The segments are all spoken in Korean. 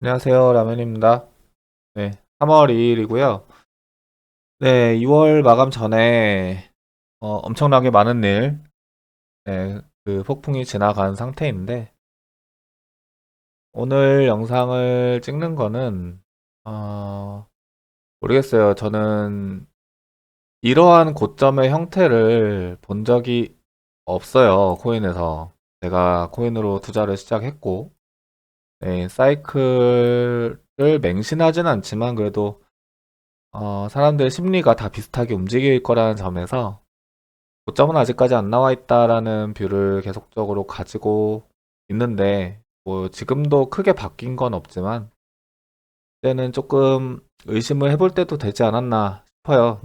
안녕하세요. 라면입니다. 네, 3월 2일이고요. 네, 2월 마감 전에 엄청나게 많은 일, 네, 그 폭풍이 지나간 상태인데 오늘 영상을 찍는 거는 어, 모르겠어요. 저는 이러한 고점의 형태를 본 적이 없어요. 코인에서. 제가 코인으로 투자를 시작했고, 네, 사이클을 맹신하진 않지만 그래도 사람들 심리가 다 비슷하게 움직일 거라는 점에서 고점은 아직까지 안 나와 있다라는 뷰를 계속적으로 가지고 있는데, 뭐 지금도 크게 바뀐 건 없지만 이제는 조금 의심을 해볼 때도 되지 않았나 싶어요.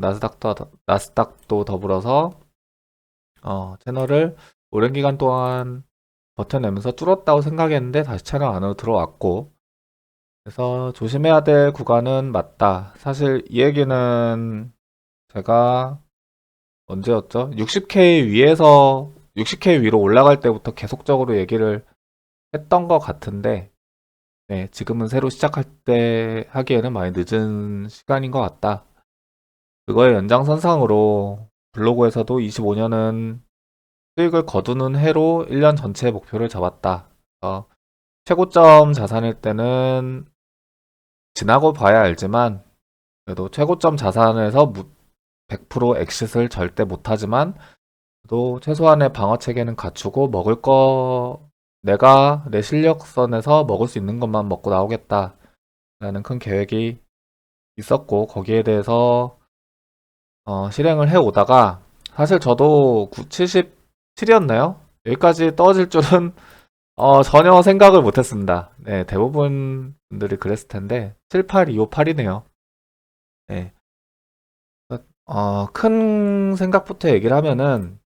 나스닥도 더불어서 채널을 오랜 기간 동안 버텨내면서 뚫었다고 생각했는데 다시 채널 안으로 들어왔고, 그래서 조심해야 될 구간은 맞다. 사실 이 얘기는 제가 언제였죠? 60K 위에서 60K 위로 올라갈 때부터 계속적으로 얘기를 했던 것 같은데, 네, 지금은 새로 시작할 때 하기에는 많이 늦은 시간인 것 같다. 그거의 연장선상으로 블로그에서도 25년은 수익을 거두는 해로 1년 전체 목표를 잡았다. 최고점 자산일 때는 지나고 봐야 알지만, 그래도 최고점 자산에서 100% 엑싯을 절대 못하지만 또 최소한의 방어 체계는 갖추고 먹을 거 내가 내 실력선에서 먹을 수 있는 것만 먹고 나오겠다라는 큰 계획이 있었고 거기에 대해서 실행을 해 오다가 사실 저도 77이었나요? 여기까지 떨어질 줄은 전혀 생각을 못했습니다. 네, 대부분 분들이 그랬을 텐데 78258이네요. 네. 큰 생각부터 얘기를 하면은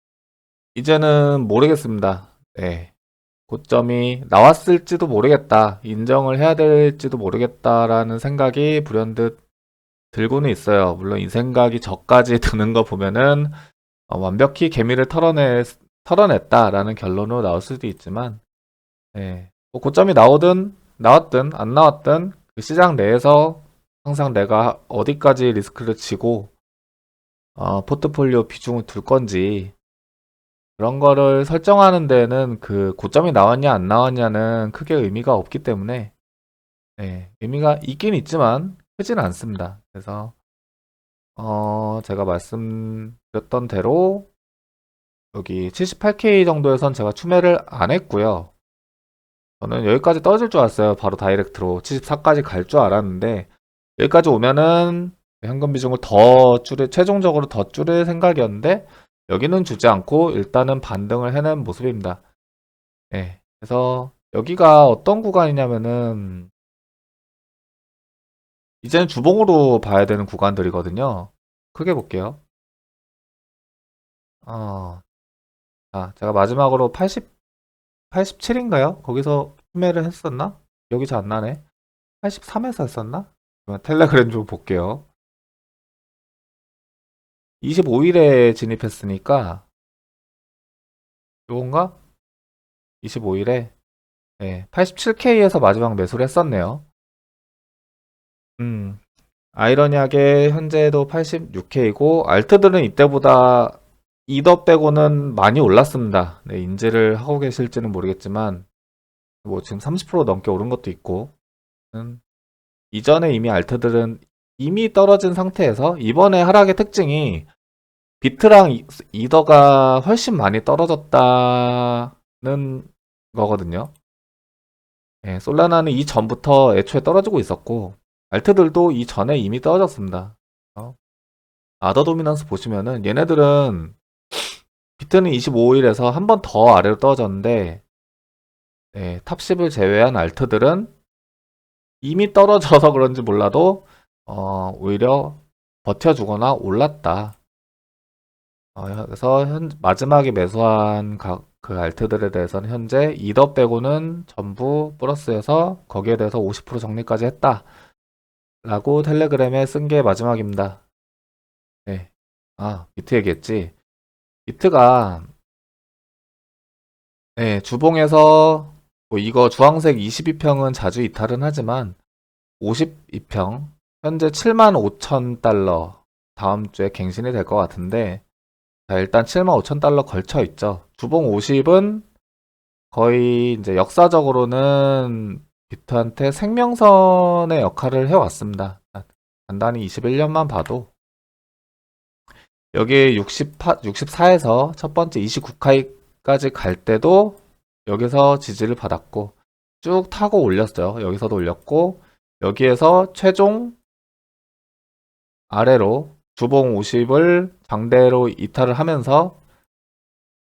이제는 모르겠습니다. 네. 고점이 나왔을지도 모르겠다. 인정을 해야 될지도 모르겠다라는 생각이 불현듯 들고는 있어요. 물론 이 생각이 저까지 드는 거 보면은 완벽히 개미를 털어냈다라는 결론으로 나올 수도 있지만, 예. 뭐 고점이 나왔든 안 나왔든 그 시장 내에서 항상 내가 어디까지 리스크를 지고 포트폴리오 비중을 둘 건지 그런 거를 설정하는 데는 그 고점이 나왔냐 안 나왔냐는 크게 의미가 없기 때문에 네, 의미가 있긴 있지만 크지는 않습니다. 그래서 제가 말씀드렸던 대로 여기 78K 정도에선 제가 추매를 안 했고요. 저는 여기까지 떨어질 줄 알았어요. 바로 다이렉트로 74까지 갈 줄 알았는데 여기까지 오면은 현금 비중을 최종적으로 더 줄일 생각이었는데 여기는 주지 않고 일단은 반등을 해낸 모습입니다. 네. 그래서 여기가 어떤 구간이냐면은 이제는 주봉으로 봐야 되는 구간들이거든요. 크게 볼게요. 어, 제가 마지막으로 87인가요? 거기서 구매를 했었나? 여기 잘 안 나네. 83에서 했었나? 그러면 텔레그램 좀 볼게요. 25일에 진입했으니까 요건가? 25일에 네, 87K에서 마지막 매수를 했었네요. 음, 아이러니하게 현재도 86K이고 알트들은 이때보다 이더 빼고는 많이 올랐습니다. 네, 인지를 하고 계실지는 모르겠지만 뭐 지금 30% 넘게 오른 것도 있고 이전에 이미 알트들은 이미 떨어진 상태에서 이번에 하락의 특징이 비트랑 이더가 훨씬 많이 떨어졌다는 거거든요. 예, 솔라나는 이전부터 애초에 떨어지고 있었고 알트들도 이전에 이미 떨어졌습니다. 아더 도미넌스 보시면은 얘네들은 비트는 25일에서 한 번 더 아래로 떨어졌는데 네, 탑10을 제외한 알트들은 이미 떨어져서 그런지 몰라도 오히려 버텨주거나 올랐다. 그래서 마지막에 매수한 그 알트들에 대해서는 현재 이더 빼고는 전부 플러스여서 거기에 대해서 50% 정리까지 했다. 라고 텔레그램에 쓴 게 마지막입니다. 네. 비트 얘기했지. 비트가 네, 주봉에서 뭐 이거 주황색 22평은 자주 이탈은 하지만 52평 현재 75,000달러 다음 주에 갱신이 될 것 같은데, 자, 일단 75,000달러 걸쳐 있죠. 주봉 50은 거의 이제 역사적으로는 비트한테 생명선의 역할을 해왔습니다. 간단히 21년만 봐도 여기 64에서 첫 번째 29카이까지 갈 때도 여기서 지지를 받았고 쭉 타고 올렸어요. 여기서도 올렸고 여기에서 최종 아래로 주봉 50을 장대로 이탈을 하면서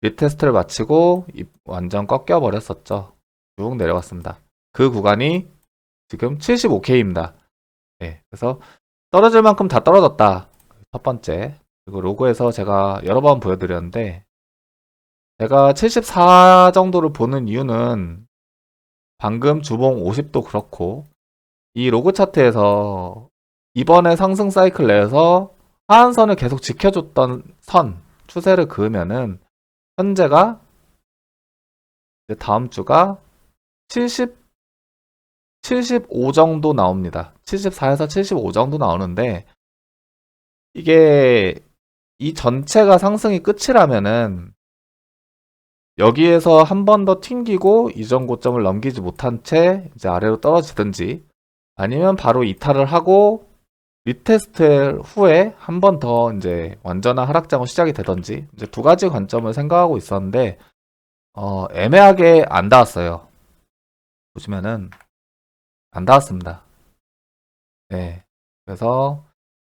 리테스트를 마치고 완전 꺾여 버렸었죠. 쭉 내려갔습니다. 그 구간이 지금 75K입니다. 네, 그래서 떨어질 만큼 다 떨어졌다. 첫 번째. 그리고 로그에서 제가 여러 번 보여드렸는데, 제가 74 정도를 보는 이유는 방금 주봉 50도 그렇고, 이 로그 차트에서 이번에 상승 사이클 내에서 하한선을 계속 지켜줬던 선, 추세를 그으면은, 현재가 이제 다음 주가 75 정도 나옵니다. 74에서 75 정도 나오는데, 이게 이 전체가 상승이 끝이라면은 여기에서 한 번 더 튕기고 이전 고점을 넘기지 못한 채 이제 아래로 떨어지든지, 아니면 바로 이탈을 하고 리테스트 후에 한 번 더 이제 완전한 하락장으로 시작이 되든지, 이제 두 가지 관점을 생각하고 있었는데 애매하게 안 닿았어요. 보시면은 안 닿았습니다. 네. 그래서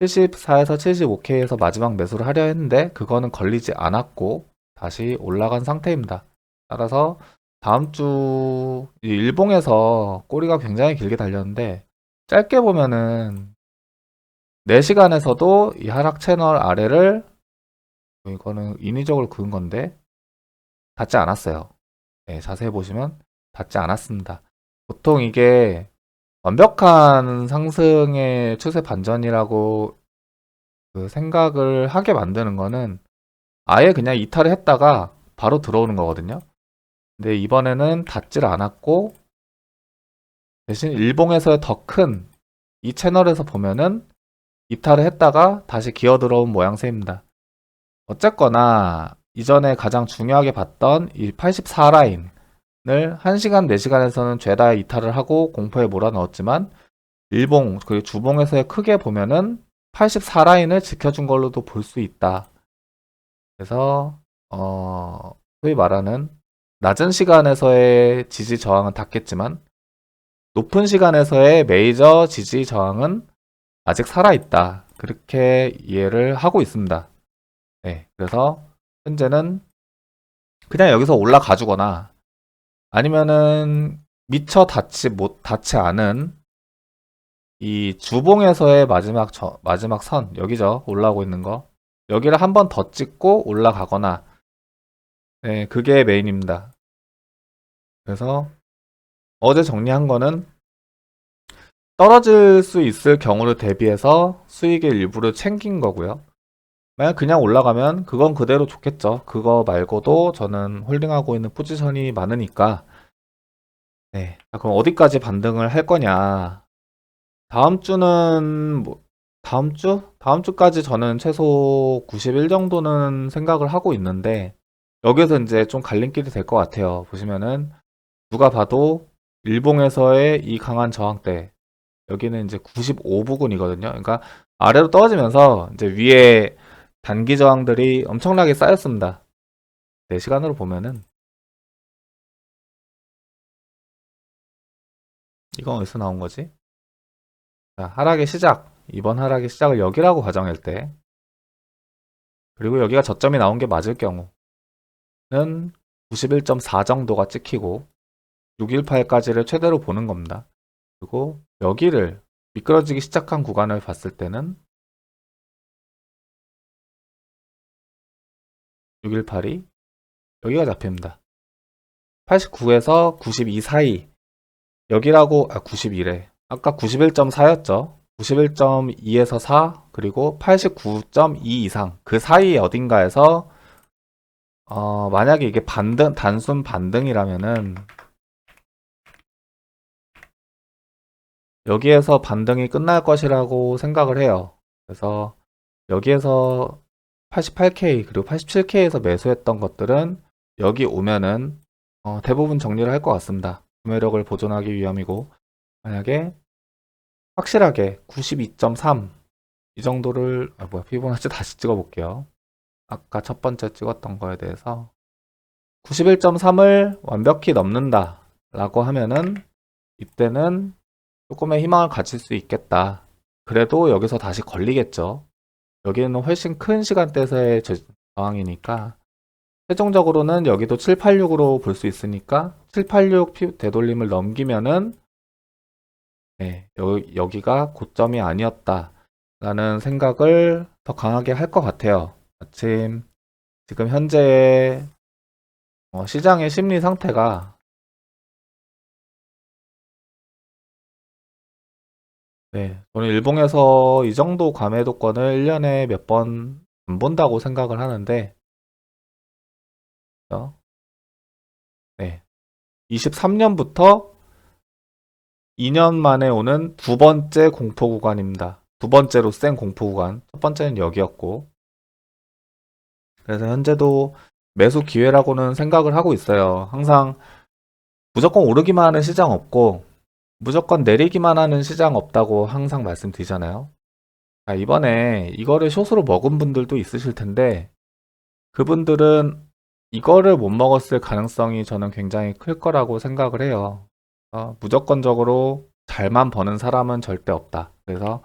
74에서 75K에서 마지막 매수를 하려 했는데 그거는 걸리지 않았고 다시 올라간 상태입니다. 따라서 다음 주 일봉에서 꼬리가 굉장히 길게 달렸는데, 짧게 보면은 4시간에서도 이 하락 채널 아래를, 이거는 인위적으로 그은 건데 닿지 않았어요. 네, 자세히 보시면 닿지 않았습니다. 보통 이게 완벽한 상승의 추세 반전이라고 그 생각을 하게 만드는 거는 아예 그냥 이탈을 했다가 바로 들어오는 거거든요. 근데 이번에는 닿지를 않았고 대신 일봉에서의 더 큰 이 채널에서 보면은 이탈을 했다가 다시 기어 들어온 모양새입니다. 어쨌거나 이전에 가장 중요하게 봤던 이 84 라인을 1시간, 4시간에서는 죄다 이탈을 하고 공포에 몰아넣었지만, 일봉 그리고 주봉에서의 크게 보면은 84 라인을 지켜준 걸로도 볼 수 있다. 그래서 소위 말하는 낮은 시간에서의 지지 저항은 닿겠지만 높은 시간에서의 메이저 지지 저항은 아직 살아있다. 그렇게 이해를 하고 있습니다. 네, 그래서 현재는 그냥 여기서 올라가주거나 아니면은 미처 닿지 않은 이 주봉에서의 마지막 선, 여기죠. 올라오고 있는 거. 여기를 한 번 더 찍고 올라가거나, 네, 그게 메인입니다. 그래서 어제 정리한 거는 떨어질 수 있을 경우를 대비해서 수익의 일부를 챙긴 거고요. 만약 그냥 올라가면 그건 그대로 좋겠죠. 그거 말고도 저는 홀딩하고 있는 포지션이 많으니까. 네. 자, 그럼 어디까지 반등을 할 거냐? 다음 주는 다음 주? 다음 주까지 저는 최소 91 정도는 생각을 하고 있는데, 여기서 이제 좀 갈림길이 될 것 같아요. 보시면은 누가 봐도 일봉에서의 이 강한 저항대, 여기는 이제 95부근이거든요. 그러니까 아래로 떨어지면서 이제 위에 단기 저항들이 엄청나게 쌓였습니다. 4시간으로 보면은 이건 어디서 나온 거지? 자, 하락의 시작. 이번 하락의 시작을 여기라고 가정할 때, 그리고 여기가 저점이 나온 게 맞을 경우는 91.4 정도가 찍히고 618까지를 최대로 보는 겁니다. 그리고 여기를 미끄러지기 시작한 구간을 봤을 때는 618이 여기가 잡힙니다. 89에서 92 사이, 여기라고, 91에 아까 91.4였죠. 91.2에서 4, 그리고 89.2 이상, 그 사이 어딘가에서 만약에 이게 단순 반등이라면은 여기에서 반등이 끝날 것이라고 생각을 해요. 그래서 여기에서 88K 그리고 87K에서 매수했던 것들은 여기 오면은 대부분 정리를 할 것 같습니다. 구매력을 보존하기 위함이고, 만약에 확실하게 92.3 이 정도를 피보나치 다시 찍어 볼게요. 아까 첫 번째 찍었던 거에 대해서 91.3을 완벽히 넘는다 라고 하면은 이때는 조금의 희망을 가질 수 있겠다. 그래도 여기서 다시 걸리겠죠. 여기는 훨씬 큰 시간대에서의 저항이니까 최종적으로는 여기도 786으로 볼 수 있으니까 786 되돌림을 넘기면은 네, 여기가 고점이 아니었다 라는 생각을 더 강하게 할 것 같아요. 마침 지금 현재 시장의 심리 상태가 네, 저는 일봉에서 이 정도 과매도권을 1년에 몇 번 안 본다고 생각을 하는데 네, 23년부터 2년 만에 오는 두 번째 공포 구간입니다. 두 번째로 센 공포 구간. 첫 번째는 여기였고. 그래서 현재도 매수 기회라고는 생각을 하고 있어요. 항상 무조건 오르기만 하는 시장 없고 무조건 내리기만 하는 시장 없다고 항상 말씀드리잖아요. 이번에 이거를 숏으로 먹은 분들도 있으실 텐데 그분들은 이거를 못 먹었을 가능성이 저는 굉장히 클 거라고 생각을 해요. 무조건적으로 잘만 버는 사람은 절대 없다. 그래서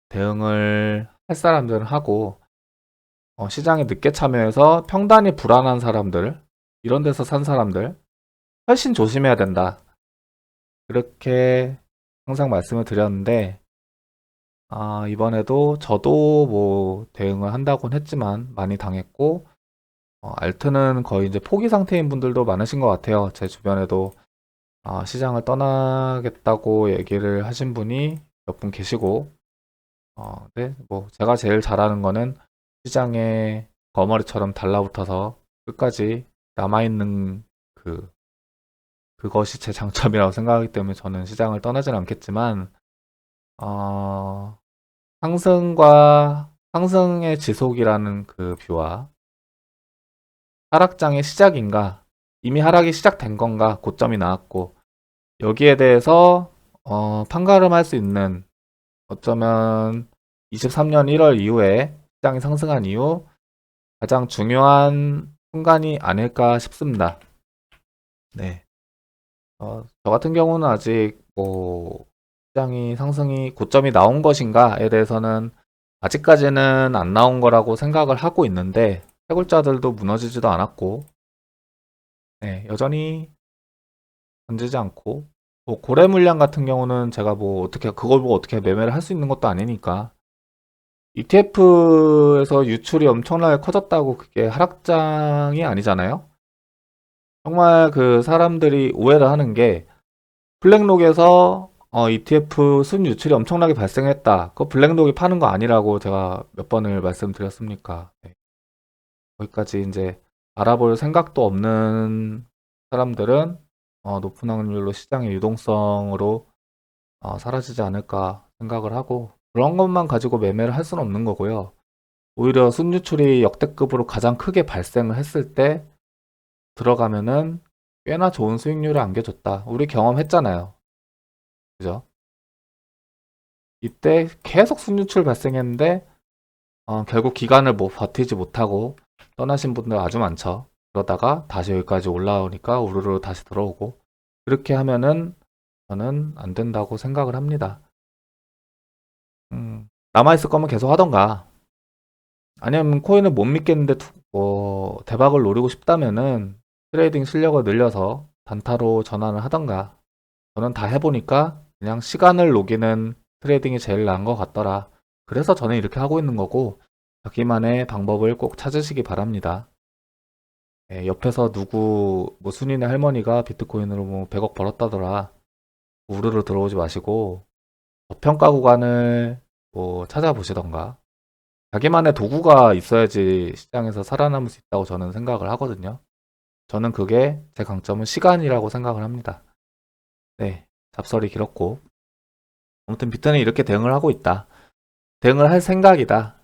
대응을 할 사람들은 하고 시장에 늦게 참여해서 평단이 불안한 사람들 이런 데서 산 사람들 훨씬 조심해야 된다. 그렇게 항상 말씀을 드렸는데 이번에도 저도 뭐 대응을 한다고는 했지만 많이 당했고 알트는 거의 이제 포기 상태인 분들도 많으신 것 같아요. 제 주변에도 시장을 떠나겠다고 얘기를 하신 분이 몇 분 계시고 네, 뭐 제가 제일 잘하는 거는 시장에 거머리처럼 달라붙어서 끝까지 남아있는 그것이 제 장점이라고 생각하기 때문에 저는 시장을 떠나진 않겠지만 어, 상승의 지속이라는 그 뷰와 하락장의 시작인가 이미 하락이 시작된 건가 고점이 나왔고 여기에 대해서 판가름할 수 있는 어쩌면 23년 1월 이후에 시장이 상승한 이후 가장 중요한 순간이 아닐까 싶습니다. 네. 저 같은 경우는 아직 뭐 시장이 상승이 고점이 나온 것인가에 대해서는 아직까지는 안 나온 거라고 생각을 하고 있는데 해골자들도 무너지지도 않았고 네, 여전히 던지지 않고 뭐 고래 물량 같은 경우는 제가 뭐 어떻게 그걸 보고 어떻게 매매를 할 수 있는 것도 아니니까 ETF에서 유출이 엄청나게 커졌다고 그게 하락장이 아니잖아요. 정말 그 사람들이 오해를 하는 게 블랙록에서 ETF 순 유출이 엄청나게 발생했다. 그 블랙록이 파는 거 아니라고 제가 몇 번을 말씀드렸습니까? 네. 거기까지 이제 알아볼 생각도 없는 사람들은 높은 확률로 시장의 유동성으로 사라지지 않을까 생각을 하고 그런 것만 가지고 매매를 할 수는 없는 거고요. 오히려 순유출이 역대급으로 가장 크게 발생을 했을 때 들어가면은 꽤나 좋은 수익률을 안겨줬다. 우리 경험했잖아요. 그죠? 이때 계속 순유출 발생했는데 결국 기간을 뭐 버티지 못하고 떠나신 분들 아주 많죠. 그러다가 다시 여기까지 올라오니까 우르르 다시 들어오고 그렇게 하면은 저는 안 된다고 생각을 합니다. 남아있을 거면 계속 하던가 아니면 코인을 못 믿겠는데 대박을 노리고 싶다면은 트레이딩 실력을 늘려서 단타로 전환을 하던가 저는 다 해보니까 그냥 시간을 녹이는 트레이딩이 제일 나은 것 같더라. 그래서 저는 이렇게 하고 있는 거고 자기만의 방법을 꼭 찾으시기 바랍니다. 옆에서 누구 뭐 순이네 할머니가 비트코인으로 뭐 100억 벌었다더라. 우르르 들어오지 마시고 저평가 구간을 뭐 찾아보시던가 자기만의 도구가 있어야지 시장에서 살아남을 수 있다고 저는 생각을 하거든요. 저는 그게 제 강점은 시간이라고 생각을 합니다. 네, 잡설이 길었고 아무튼 비트는 이렇게 대응을 하고 있다. 대응을 할 생각이다.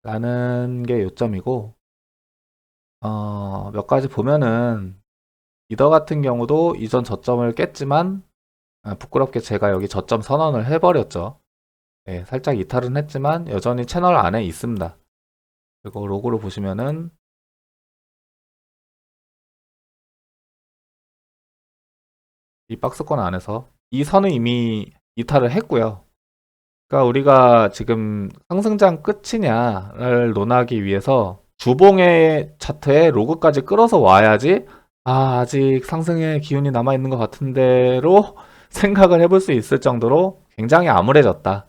라는 게 요점이고, 몇 가지 보면은, 이더 같은 경우도 이전 저점을 깼지만, 부끄럽게 제가 여기 저점 선언을 해버렸죠. 네, 살짝 이탈은 했지만, 여전히 채널 안에 있습니다. 그리고 로고를 보시면은, 이 박스권 안에서 이 선은 이미 이탈을 했고요. 그러니까 우리가 지금 상승장 끝이냐를 논하기 위해서 주봉의 차트에 로그까지 끌어서 와야지 아직 상승의 기운이 남아있는 것 같은데로 생각을 해볼 수 있을 정도로 굉장히 암울해졌다.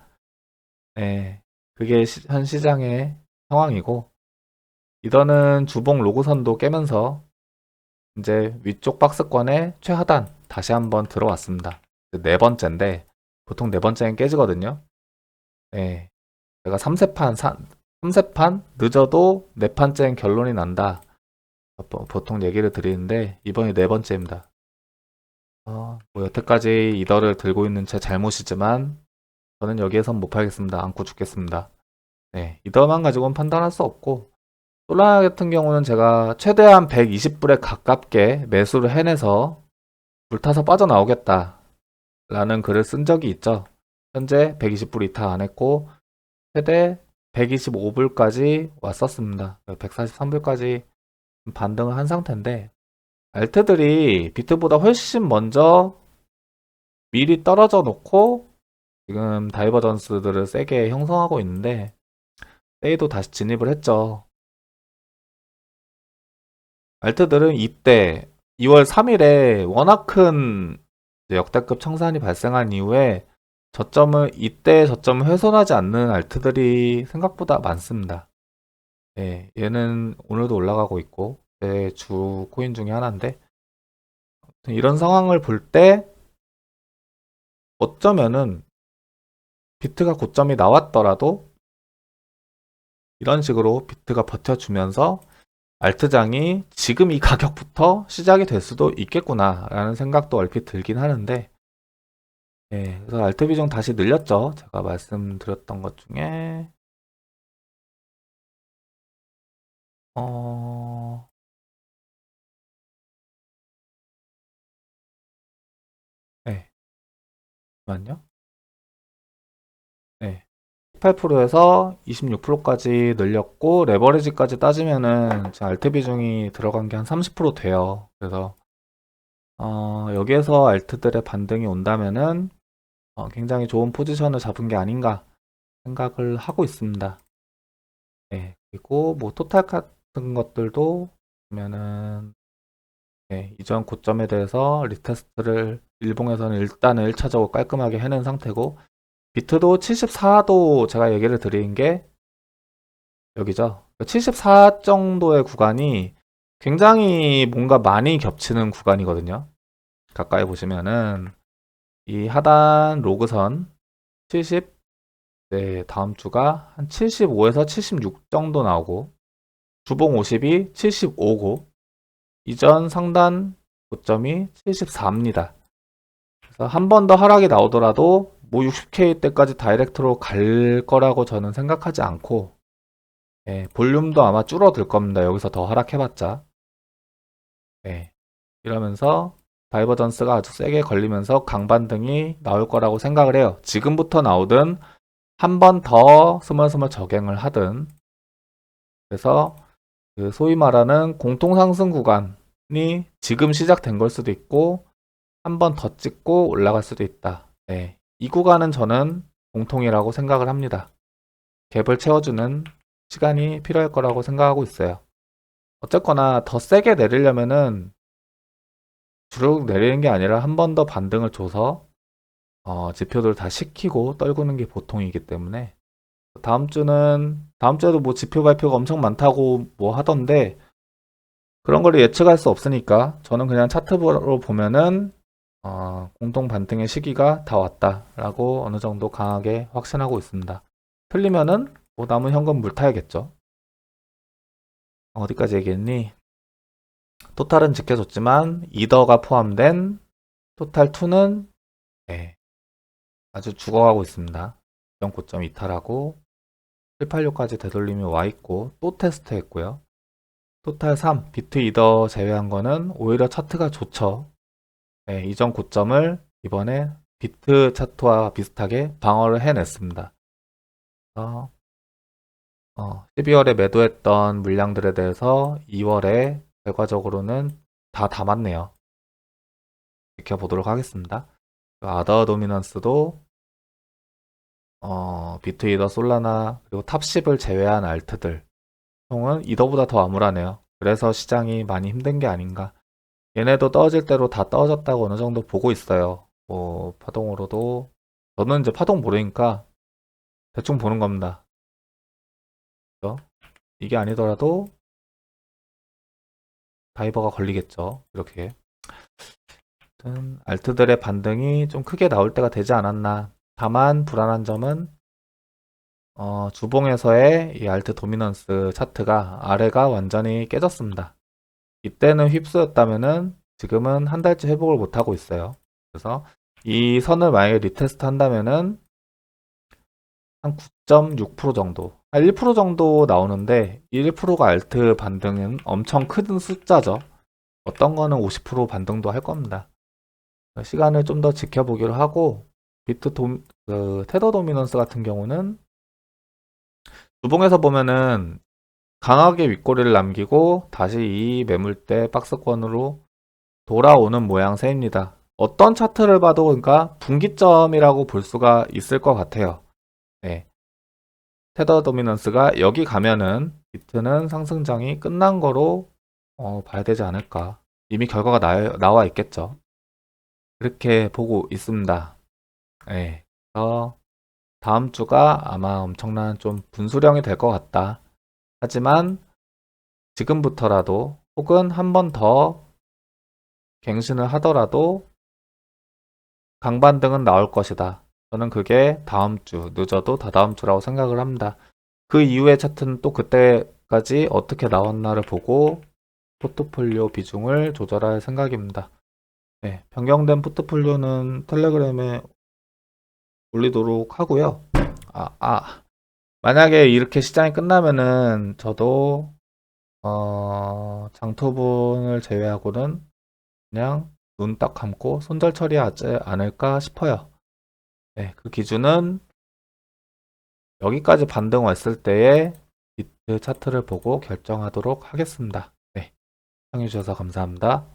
네, 그게 현 시장의 상황이고 이더는 주봉 로그선도 깨면서 이제 위쪽 박스권의 최하단 다시 한번 들어왔습니다. 네 번째인데 보통 네 번째는 깨지거든요. 네, 제가 3세판 늦어도 네 판째는 결론이 난다. 보통 얘기를 드리는데 이번이 네 번째입니다. 뭐 여태까지 이더를 들고 있는 제 잘못이지만 저는 여기에선 못 팔겠습니다. 안고 죽겠습니다. 네, 이더만 가지고는 판단할 수 없고 솔라나 같은 경우는 제가 최대한 120불에 가깝게 매수를 해내서 불타서 빠져나오겠다 라는 글을 쓴 적이 있죠. 현재 120불 이탈 안 했고 최대 125불까지 왔었습니다. 143불까지 반등을 한 상태인데 알트들이 비트보다 훨씬 먼저 미리 떨어져 놓고 지금 다이버전스들을 세게 형성하고 있는데 세이도 다시 진입을 했죠. 알트들은 이때 2월 3일에 워낙 큰 역대급 청산이 발생한 이후에 이때 저점을 훼손하지 않는 알트들이 생각보다 많습니다. 예, 얘는 오늘도 올라가고 있고 제 주 코인 중에 하나인데 이런 상황을 볼 때 어쩌면은 비트가 고점이 나왔더라도 이런 식으로 비트가 버텨주면서 알트장이 지금 이 가격부터 시작이 될 수도 있겠구나 라는 생각도 얼핏 들긴 하는데 예, 그래서 알트 비중 다시 늘렸죠. 제가 말씀드렸던 것 중에 어... 네, 잠깐만요. 네. 18%에서 26%까지 늘렸고 레버리지까지 따지면은 제 알트 비중이 들어간 게 한 30% 돼요. 그래서 여기에서 알트들의 반등이 온다면은 굉장히 좋은 포지션을 잡은 게 아닌가 생각을 하고 있습니다. 네, 그리고 뭐 토탈 같은 것들도 보면은 네, 이전 고점에 대해서 리테스트를 일봉에서는 일단은 1차적으로 깔끔하게 해낸 상태고 비트도 74도 제가 얘기를 드린 게 여기죠. 74 정도의 구간이 굉장히 뭔가 많이 겹치는 구간이거든요. 가까이 보시면은 이 하단 로그선 70, 네, 다음 주가 한 75에서 76 정도 나오고 주봉 50이 75고 이전 상단 고점이 74입니다. 그래서 한 번 더 하락이 나오더라도 뭐 60K 때까지 다이렉트로 갈 거라고 저는 생각하지 않고 예, 볼륨도 아마 줄어들 겁니다. 여기서 더 하락해봤자. 예, 이러면서 다이버전스가 아주 세게 걸리면서 강반등이 나올 거라고 생각을 해요. 지금부터 나오든 한 번 더 스멀스멀 적행을 하든 그래서 그 소위 말하는 공통상승 구간이 지금 시작된 걸 수도 있고 한 번 더 찍고 올라갈 수도 있다. 네, 이 구간은 저는 공통이라고 생각을 합니다. 갭을 채워주는 시간이 필요할 거라고 생각하고 있어요. 어쨌거나 더 세게 내리려면은 주르륵 내리는 게 아니라 한 번 더 반등을 줘서 지표들 다 식히고 떨구는 게 보통이기 때문에 다음 주에도 뭐 지표 발표가 엄청 많다고 뭐 하던데 그런 걸 예측할 수 없으니까 저는 그냥 차트로 보면은 공통 반등의 시기가 다 왔다라고 어느 정도 강하게 확신하고 있습니다. 틀리면은 뭐 남은 현금 물 타야겠죠. 어디까지 얘기했니? 토탈은 지켜줬지만 이더가 포함된 토탈2는 아주 죽어가고 있습니다. 이전 고점 이탈하고 786까지 되돌림이 와 있고 또 테스트 했고요. 토탈 3, 비트 이더 제외한 거는 오히려 차트가 좋죠. 네, 이전 고점을 이번에 비트 차트와 비슷하게 방어를 해냈습니다. 12월에 매도했던 물량들에 대해서 2월에 결과적으로는 다 담았네요. 지켜보도록 하겠습니다. 아더 도미넌스도 비트 이더 솔라나 그리고 탑10을 제외한 알트들 총은 이더보다 더 암울하네요. 그래서 시장이 많이 힘든 게 아닌가. 얘네도 떨어질 대로 다 떨어졌다고 어느 정도 보고 있어요. 뭐 파동으로도 저는 이제 파동 모르니까 대충 보는 겁니다. 그죠? 이게 아니더라도 다이버가 걸리겠죠. 이렇게 알트들의 반등이 좀 크게 나올 때가 되지 않았나. 다만 불안한 점은 주봉에서의 이 알트 도미넌스 차트가 아래가 완전히 깨졌습니다. 이때는 휩쓰였다면은 지금은 한 달째 회복을 못하고 있어요. 그래서 이 선을 만약에 리테스트 한다면은 한 9.6% 정도, 한 1% 정도 나오는데 1%가 알트 반등은 엄청 큰 숫자죠. 어떤 거는 50% 반등도 할 겁니다. 시간을 좀 더 지켜보기로 하고 테더 도미넌스 같은 경우는 주봉에서 보면은 강하게 윗꼬리를 남기고 다시 이 매물대 박스권으로 돌아오는 모양새입니다. 어떤 차트를 봐도 그러니까 분기점이라고 볼 수가 있을 것 같아요. 네. 테더 도미넌스가 여기 가면은 비트는 상승장이 끝난 거로 봐야 되지 않을까. 이미 결과가 나와 있겠죠. 그렇게 보고 있습니다. 네. 그래서 다음 주가 아마 엄청난 좀 분수령이 될 것 같다. 하지만 지금부터라도 혹은 한 번 더 갱신을 하더라도 강반등은 나올 것이다. 저는 그게 다음 주, 늦어도 다다음 주라고 생각을 합니다. 그 이후의 차트는 또 그때까지 어떻게 나왔나를 보고 포트폴리오 비중을 조절할 생각입니다. 네, 변경된 포트폴리오는 텔레그램에 올리도록 하고요. 만약에 이렇게 시장이 끝나면은 저도 장토분을 제외하고는 그냥 눈 딱 감고 손절 처리하지 않을까 싶어요. 네, 그 기준은 여기까지 반등 왔을 때의 비트 차트를 보고 결정하도록 하겠습니다. 네, 시청해주셔서 감사합니다.